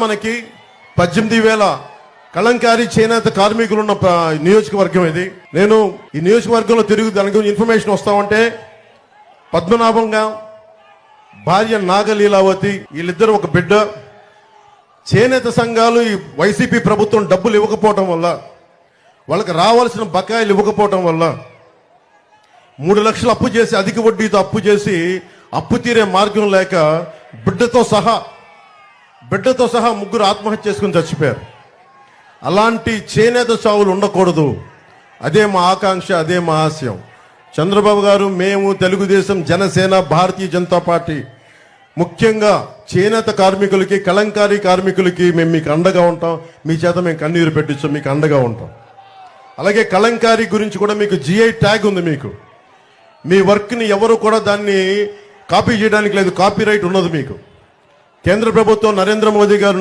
మనకి 18,000 కళంకారీ చేనేత కార్మికులు ఉన్న నియోజకవర్గం ఇది. నేను ఈ నియోజకవర్గంలో తిరిగి దాని గురించి ఇన్ఫర్మేషన్ వస్తామంటే పద్మనాభంగా భార్య నాగలీలావతి వీళ్ళిద్దరు ఒక బిడ్డ. చేనేత సంఘాలు ఈ వైసీపీ ప్రభుత్వం డబ్బులు ఇవ్వకపోవటం వల్ల, వాళ్ళకి రావాల్సిన బకాయిలు ఇవ్వకపోవటం వల్ల 3 లక్షలు అప్పు చేసి అధిక వడ్డీతో అప్పు చేసి అప్పు తీరే మార్గం లేక బిడ్డతో సహా 3 ఆత్మహత్య చేసుకుని చచ్చిపోయారు. అలాంటి చేనేత చావులు ఉండకూడదు. అదే మా ఆకాంక్ష, అదే మా ఆశయం. చంద్రబాబు గారు, మేము తెలుగుదేశం, జనసేన, భారతీయ జనతా పార్టీ ముఖ్యంగా చేనేత కార్మికులకి, కళంకారీ కార్మికులకి మేము మీకు అండగా ఉంటాం. మీ చేత మేము కన్నీరు పెట్టించాం, మీకు అండగా ఉంటాం. అలాగే కళంకారీ గురించి కూడా మీకు జిఐ ట్యాగ్ ఉంది. మీకు మీ వర్క్ని ఎవరు కూడా దాన్ని కాపీ చేయడానికి లేదు, కాపీ రైట్ ఉన్నది మీకు. కేంద్ర ప్రభుత్వం నరేంద్ర మోదీ గారు